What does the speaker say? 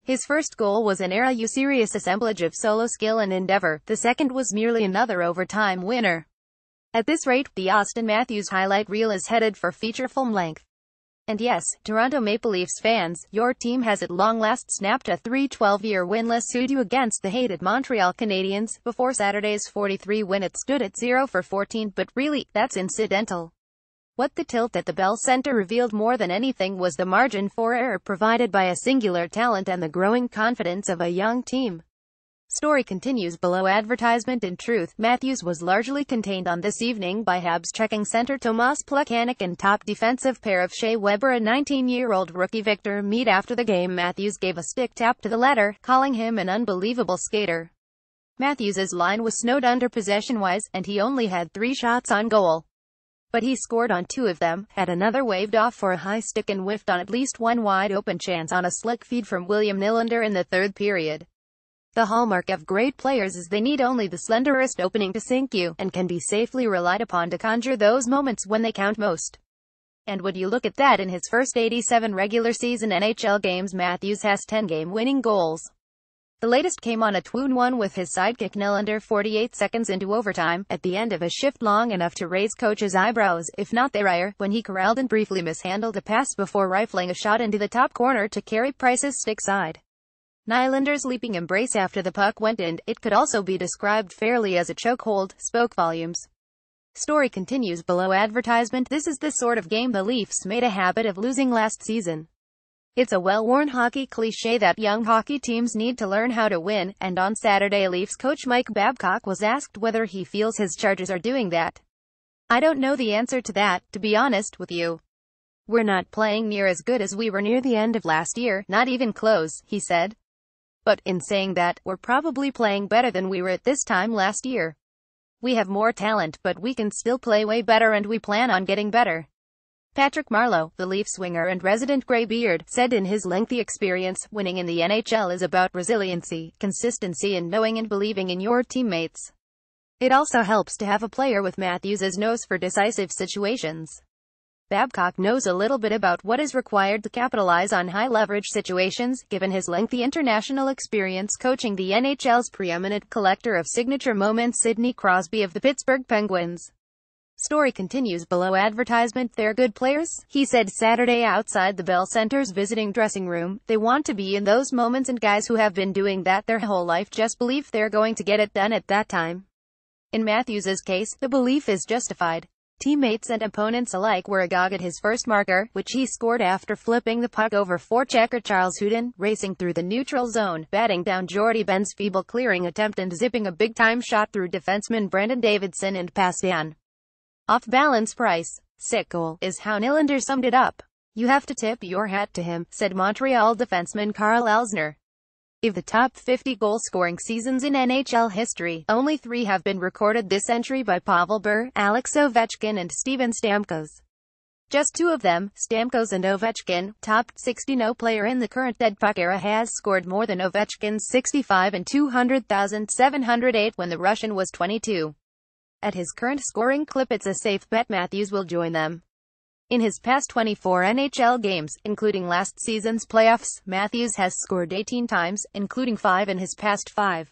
His first goal was an serious assemblage of solo skill and endeavor. The second was merely another overtime winner. At this rate, the Auston Matthews highlight reel is headed for feature film length. And yes, Toronto Maple Leafs fans, your team has at long last snapped a 3-12-year winless sudo against the hated Montreal Canadiens. Before Saturday's 43 win it stood at 0-14, but really, that's incidental. What the tilt at the Bell Centre revealed more than anything was the margin for error provided by a singular talent and the growing confidence of a young team. Story continues below. Advertisement. In truth, Matthews was largely contained on this evening by Habs checking centre Tomas Plekanec and top defensive pair of Shea Weber. A 19-year-old rookie Victor Meade. After the game, Matthews gave a stick tap to the latter, calling him an unbelievable skater. Matthews' line was snowed under possession-wise, and he only had 3 shots on goal. But he scored on 2 of them, had another waved off for a high stick and whiffed on at least one wide-open chance on a slick feed from William Nylander in the third period. The hallmark of great players is they need only the slenderest opening to sink you, and can be safely relied upon to conjure those moments when they count most. And would you look at that, in his first 87 regular season NHL games, Matthews has 10 game-winning goals. The latest came on a 2-1 with his sidekick Nylander 48 seconds into overtime, at the end of a shift long enough to raise coach's eyebrows, if not their ire, when he corralled and briefly mishandled a pass before rifling a shot into the top corner to Carey Price's stick side. Nylander's leaping embrace after the puck went in, it could also be described fairly as a chokehold, spoke volumes. Story continues below. Advertisement. This is the sort of game the Leafs made a habit of losing last season. It's a well-worn hockey cliché that young hockey teams need to learn how to win, and on Saturday Leafs coach Mike Babcock was asked whether he feels his Chargers are doing that. "I don't know the answer to that, to be honest with you. We're not playing near as good as we were near the end of last year, not even close," he said. "But, in saying that, we're probably playing better than we were at this time last year. We have more talent, but we can still play way better and we plan on getting better." Patrick Marleau, the Leafs winger and resident graybeard, said in his lengthy experience, winning in the NHL is about resiliency, consistency and knowing and believing in your teammates. It also helps to have a player with Matthews' nose for decisive situations. Babcock knows a little bit about what is required to capitalize on high-leverage situations, given his lengthy international experience coaching the NHL's preeminent collector of signature moments Sidney Crosby of the Pittsburgh Penguins. Story continues below. Advertisement. They're good players, he said Saturday outside the Bell Center's visiting dressing room. They want to be in those moments, and guys who have been doing that their whole life just believe they're going to get it done at that time. In Matthews' case, the belief is justified. Teammates and opponents alike were agog at his first marker, which he scored after flipping the puck over forechecker Charles Hudon, racing through the neutral zone, batting down Jordy Ben's feeble clearing attempt and zipping a big-time shot through defenseman Brendan Davidson and past an off-balance Price. "Sick goal," is how Nylander summed it up. "You have to tip your hat to him," said Montreal defenseman Karl Alzner. Of the top 50 goal-scoring seasons in NHL history, only 3 have been recorded this century by Pavel Bure, Alex Ovechkin and Steven Stamkos. Just 2 of them, Stamkos and Ovechkin, topped 60. No player in the current dead puck era has scored more than Ovechkin's 65 and 200,708 when the Russian was 22. At his current scoring clip, it's a safe bet Matthews will join them. In his past 24 NHL games, including last season's playoffs, Matthews has scored 18 times, including 5 in his past 5.